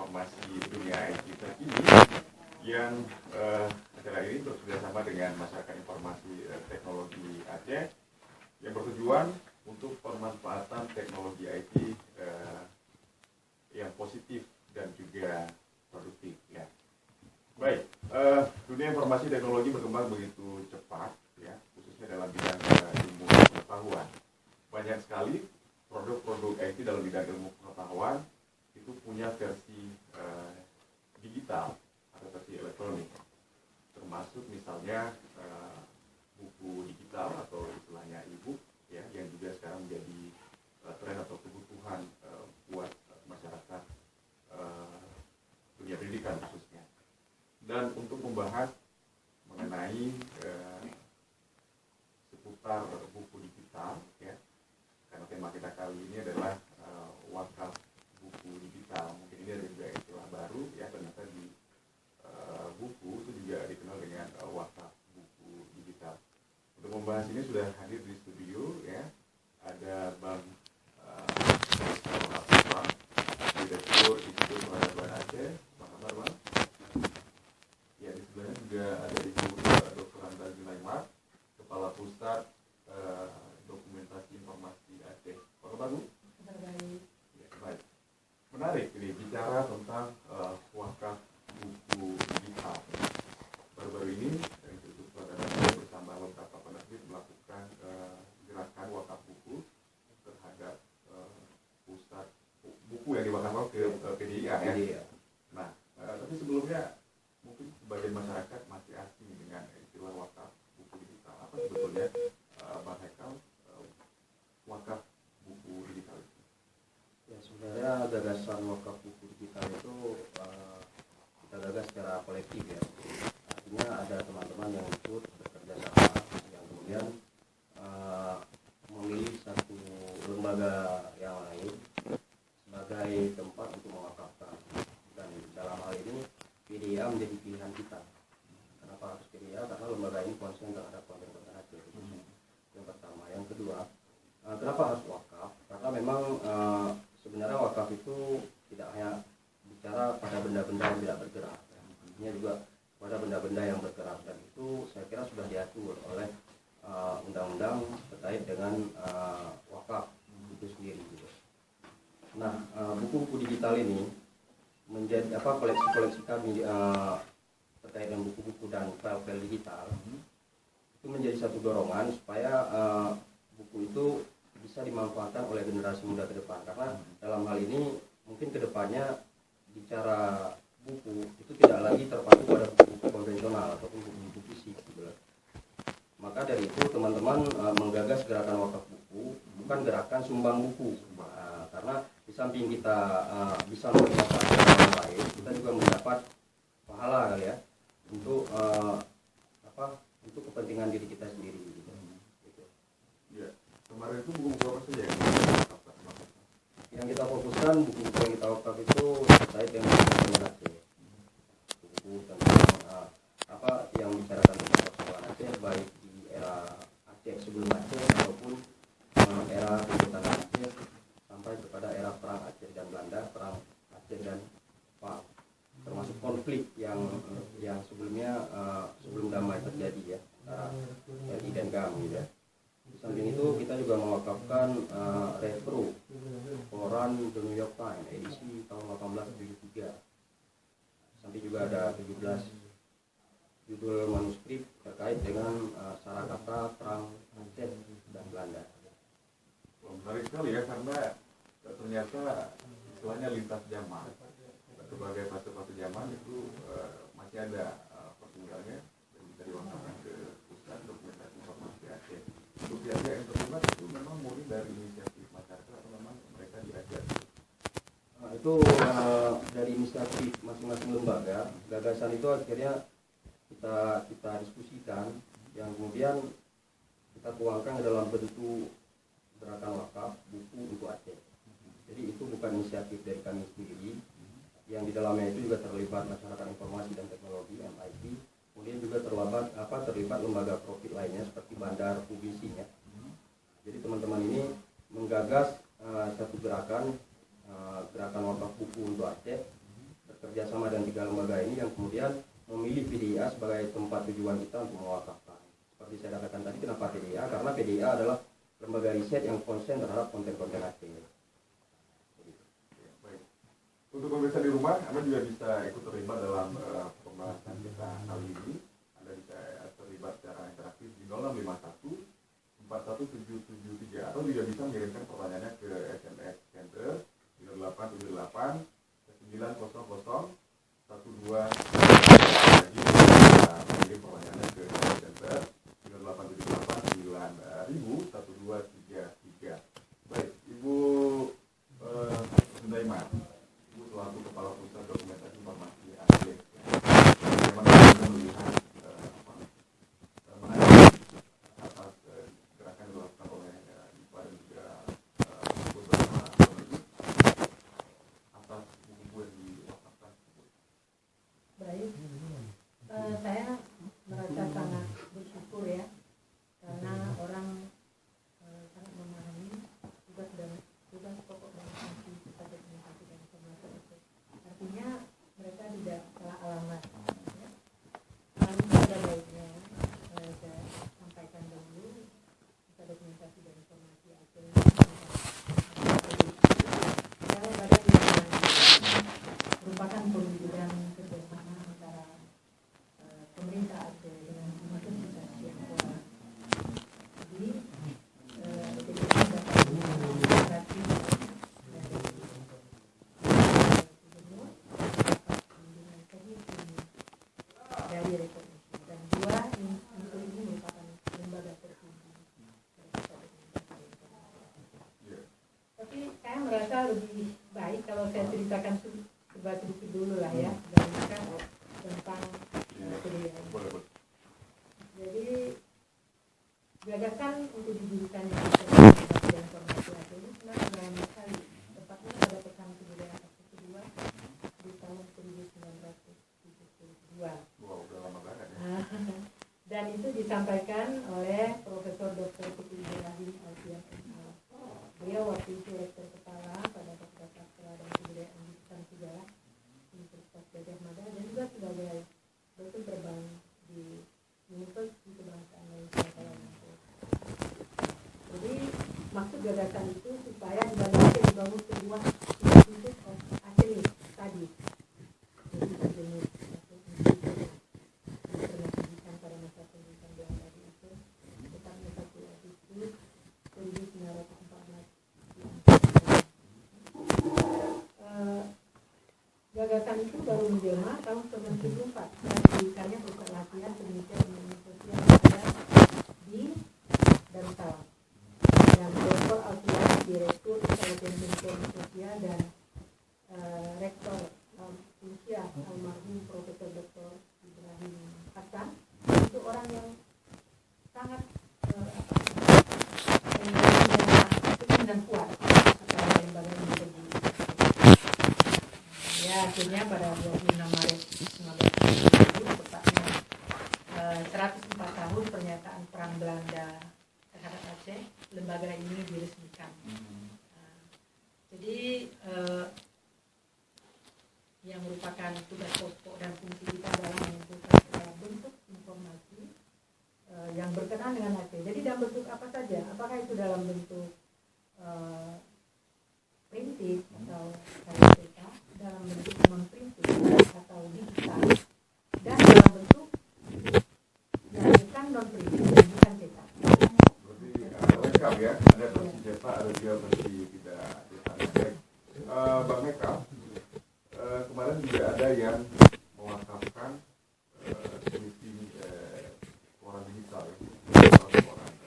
informasi dunia IT terkini yang acara ini bekerjasama dengan Masyarakat Informasi Teknologi Aceh yang bertujuan untuk pemanfaatan teknologi IT yang positif dan juga produktif. Ya. Baik, dunia informasi teknologi berkembang begitu cepat, ya, khususnya dalam bidang ilmu pengetahuan. Banyak sekali produk-produk IT dalam bidang ilmu pengetahuan itu punya versi digital atau versi elektronik, termasuk misalnya buku digital atau istilahnya e-book, ya, yang juga sekarang menjadi tren atau kebutuhan buat masyarakat dunia pendidikan khususnya. Dan untuk membahas mengenai seputar buku digital, ya, karena tema kita kali ini adalah wakaf buku digital. Mungkin ini ada juga istilah baru, ya, ternyata di buku itu juga dikenal dengan wakaf buku digital. Untuk membahas ini sudah hadir di studio, ya, ada Bang Direktur Institut Peradaban Aceh. Apa kabar, Bang? Ya, di sebelahnya juga ada Ibu Dr. Anda Junaimat, Kepala Pusat Dokumentasi Informasi Aceh. Apa kabar, Bu? Baik. Ya, baik. Menarik ini bicara tentang wakaf buku digital. Baru-baru ini Institut Peradaban Aceh bersama beberapa penerbit melakukan gerakan wakaf buku terhadap pusat buku yang diwakafkan ke PDIA, ya. Nah, tapi sebelumnya mungkin sebagian masyarakat masih asing dengan istilah wakaf buku digital. Apa sebetulnya, Bang Haikal, wakaf buku digital itu? Ya, sebenarnya gagasan wakaf buku digital itu kita gagas secara kolektif, ya. Artinya ada teman-teman yang ikut bekerja sama, yang kemudian memilih satu lembaga yang lain sebagai tempat untuk mewakafkan. Dan dalam hal ini PDIA menjadi pilihan kita. Kenapa harus PDIA? Karena lembaga ini konsen terhadap konten-konten Aceh. Yang pertama. Yang kedua, kenapa harus wakaf? Karena memang sebenarnya wakaf itu tidak hanya bicara pada benda-benda yang tidak bergerak, artinya juga pada benda-benda yang bergerak, dan itu saya kira sudah diatur oleh undang-undang terkait dengan wakaf itu sendiri. Gitu. Nah, buku-buku digital ini menjadi koleksi-koleksi kami terkait dengan buku-buku dan file-file digital itu menjadi satu dorongan supaya buku itu bisa dimanfaatkan oleh generasi muda ke depan, karena dalam hal ini mungkin ke depannya bicara buku itu tidak lagi terpaku pada buku konvensional ataupun buku fisik, gitu. Maka dari itu teman-teman menggagas gerakan wakaf buku, bukan gerakan sumbang buku, karena di samping kita bisa memanfaatkan orang lain, kita juga mendapat pahala, kali ya, untuk untuk kepentingan diri kita sendiri. Gitu. Ya, kemarin itu buku-buku apa saja yang kita fokuskan? Buku-buku yang kita wakaf itu terkait dengan persoalan Aceh, buku tentang yang bicarakan tentang persoalan Aceh, baik di era Aceh sebelum Aceh ataupun era kesultanan Aceh sampai kepada era perang Aceh dan Belanda, perang Aceh dan Jepang, termasuk konflik yang sebelumnya sebelum damai terjadi, ya, antara RI dan GAM, gitu, ya. Di samping itu kita juga mewakafkan Retro koran The New York Times edisi tahun 1873. Sampai juga ada 17 judul manuskrip terkait dengan sarakata perang Aceh dan Belanda. Menarik sekali, ya, karena ternyata istilahnya lintas zaman, berbagai fase-fase zaman itu masih ada pertinggalannya dan bisa diwakafkan ke Pusat Dokumentasi Informasi Aceh. Untuk pihak yang terlibat itu memang murni dari inisiatif masyarakat atau memang mereka diajak? Itu dari inisiatif masing-masing lembaga. Gagasan itu akhirnya kita diskusikan, yang kemudian kita tuangkan dalam bentuk gerakan wakaf buku untuk Aceh. Jadi itu bukan inisiatif dari kami sendiri, yang di dalamnya itu juga terlibat Masyarakat Informasi dan Teknologi MIT, kemudian juga terlibat lembaga profit lainnya seperti Bandar Publisinya. Jadi teman-teman ini menggagas satu gerakan wakaf buku untuk Aceh, kerjasama dengan 3 lembaga ini yang kemudian memilih PDIA sebagai tempat tujuan kita untuk mewakafkan. Seperti saya katakan tadi, kenapa PDIA? Karena PDIA adalah lembaga riset yang konsen terhadap konten-konten Aceh. Baik. Untuk pemirsa di rumah, Anda juga bisa ikut terlibat dalam pembahasan kita kali ini. Anda bisa terlibat secara interaktif di 0651 41773 atau juga bisa mengirimkan pertanyaannya ke SMS Center 0878 900 12 lagi bisa mengirim pertanyaannya ke SMS Center 0878 9000 1233. Baik, Ibu Sundaiman, Ibu selaku Kepala Pusat Dokumentasi Informasi Aceh, bagaimana Anda melihat atas gerakan yang dilakukan oleh IPA dan juga beberapa komisi atas buku yang diwakafkan tersebut? Baik, saya merasa sangat bersyukur ya, karena orang sangat memahami tugas pokok dan fungsi pusat dokumentasi dan informasi itu. Artinya mereka tidak salah alamat. Ya. Namun pada baiknya saya sampaikan dahulu pusat dokumentasi dan informasi Aceh adalah badan yang merupakan perwujudan kerjasama antara pemerintah Aceh dengan universitas yang kuat. Jadi PDIA dapat menginspirasi dari gubernur, dapat kunjungan teknis ini dari Rektor UNSI, dan 2 unsur ini merupakan lembaga tertinggi dari pusat dokumentasi dan informasi. Tapi saya merasa lebih baik kalau saya ceritakan sedikit dulu lah ya, tentang PDIA. Jadi gagasan untuk didirikannya Pusat dan Informasi Aceh ini sebenarnya berani sekali, tepatnya pada Pekan Kebudayaan Aceh kedua di tahun 1972. Wow, udah lama banget ya. Dan itu disampaikan oleh Profesor Dr. Tuti Ibrahim Alfian MA. Beliau waktu itu rektor kepala pada Fakultas Sastra dan Kebudayaan Jurusan Sejarah Universitas Gadjah Mada, dan juga sebagai dosen terbang di Universitas Kebangsaan Malaysia Kuala Lumpur. Jadi maksud gagasan itu supaya di Banda Aceh dibangun sebuah Institute of Aceh Studies, jadi sejenis institut pendidikan pada masa pendidikan Belanda di Aceh, tepatnya 1 Agustus 1914 di gagasan itu baru menjelma tahun 1994 dan diberikannya pusat latihan penelitian ilmu sosial yang ada di Darussalam, dan Dr. Alfian Direktur Intelijen Ilmu Sosial dan Rektor Usia almarhum Profesor Dr. Ibrahim Hasan itu orang yang sangat punya dan kuat supaya lembaga ini berdiri. Ya, akhirnya pada 26 Maret 1970, tepatnya 104 tahun pernyataan perang Belanda terhadap Aceh, lembaga ini diresmikan. Jadi yang merupakan tugas pokok dan fungsi kita adalah mengumpulkan segala bentuk informasi yang berkenaan dengan Aceh. Jadi dalam bentuk apa saja? Apakah itu dalam bentuk printed atau KTK, dalam bentuk non-printed atau digital, dan dalam bentuk yang bukan non-printed, bukan cetak. Berarti lengkap ya, ada versi cetak, ada juga versi tidak cetak. Bang Meka, kemarin juga ada yang mewakafkan emisi koran digital ya, koran itu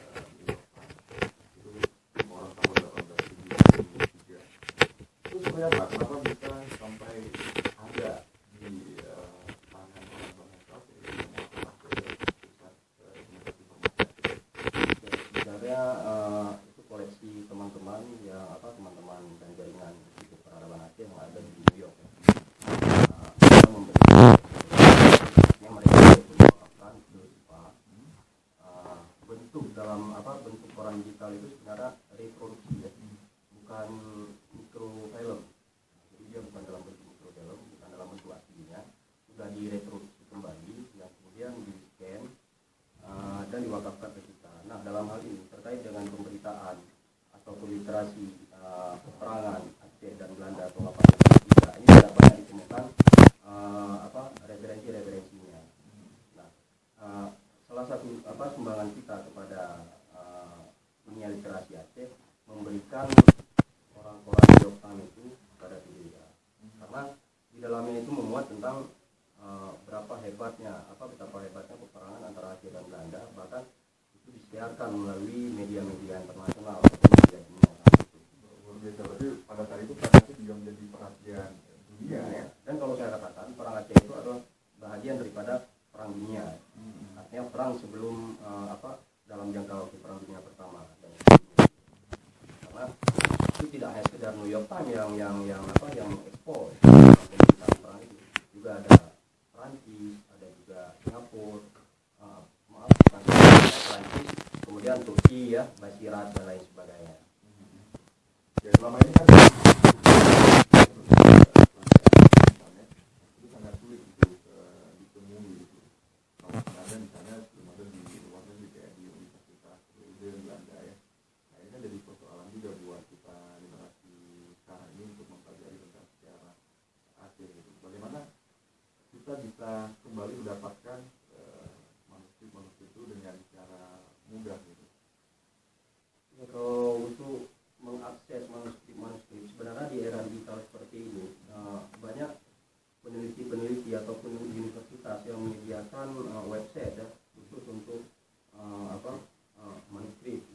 kita bisa kembali mendapatkan manuskrip itu dengan cara mudah gitu. Ya, kalau untuk mengakses manuskrip sebenarnya di era digital seperti ini banyak peneliti ataupun universitas yang menyediakan website ya, khusus untuk manuskrip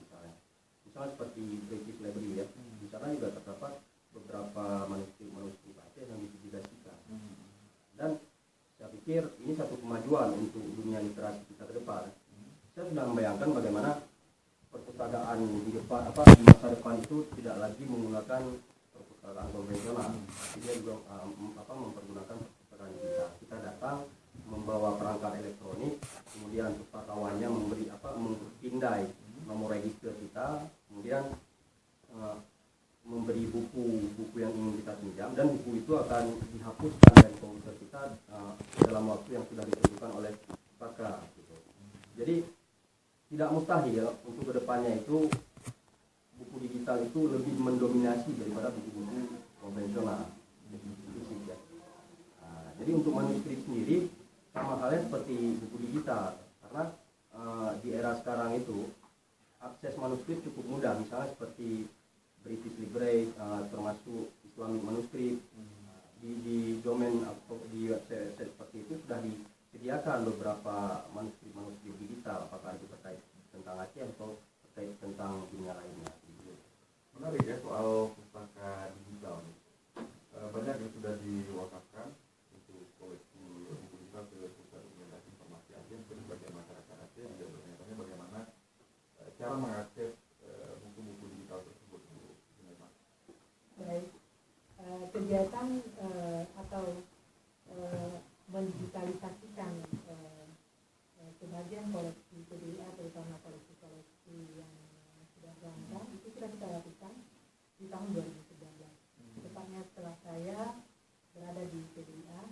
misalnya seperti British Library ya. Di sana juga terdapat beberapa manuskrip Aceh yang dipublikasikan. Dan saya pikir ini satu kemajuan untuk dunia literasi kita ke depan. Saya sudah membayangkan bagaimana perpustakaan di depan di masa depan itu tidak lagi menggunakan perpustakaan konvensional. Dia juga mempergunakan perpustakaan digital. Kita datang membawa perangkat elektronik, kemudian pustakawannya mempindai nomor register kita, kemudian memberi buku yang ingin kita pinjam, dan buku itu akan dihapuskan dari komputer kita dalam waktu yang sudah ditentukan oleh pakar gitu. Jadi tidak mustahil untuk kedepannya itu buku digital itu lebih mendominasi daripada buku-buku konvensional. Jadi untuk manuskrip sendiri sama halnya seperti buku digital, karena di era sekarang itu akses manuskrip cukup mudah, misalnya seperti British Library, termasuk Islamic manuskrip. Di domain atau di website seperti itu sudah disediakan beberapa manuskrip digital, apakah itu terkait tentang Aceh atau terkait tentang dunia lainnya. Menarik ya soal pustaka digital. Banyak yang sudah diwakafkan untuk koleksi buku digital ke Pusat Dokumentasi Informasi Aceh, sebagai masyarakat Aceh yang bertanya-tanya bagaimana cara mengakses buku-buku digital tersebut. Baik, kegiatan atau mendigitalisasikan sebagian koleksi PDIA, terutama koleksi-koleksi yang sudah rampung, itu sudah kita lakukan di tahun 2019. Tepatnya setelah saya berada di PDIA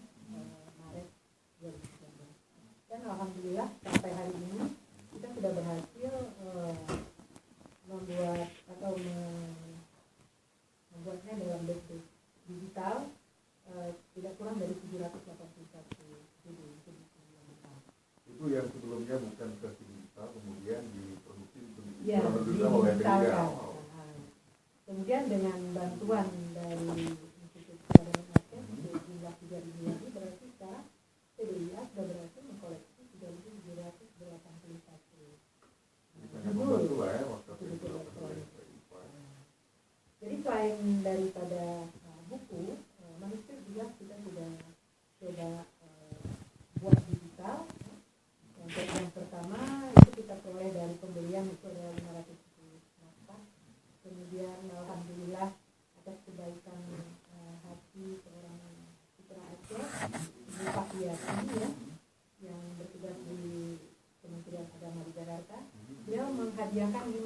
Maret 2019. Dan alhamdulillah sampai hari ini kita sudah berhasil membuat atau membuatnya dalam bentuk digital tidak kurang dari 781 video. Itu yang sebelumnya bukan versi digital, kemudian diproduksi ya, digitalkan. Kemudian dengan bantuan dari Institut Peradaban Aceh sejumlah 3.000 lebih, berarti sekarang PDIA sudah berhasil mengkoleksi 3.781. Sangat membantu lah ya waktu itu. Jadi selain daripada buku, manuskrip juga kita sudah coba buat digital. Untuk yang pertama itu kita peroleh dari pembelian itu adalah 510 naskah. Kemudian alhamdulillah atas kebaikan hati seorang putra Aceh, Ibu Fahyati ya, yang bertugas di Kementerian Agama di Jakarta, beliau menghadiahkan 5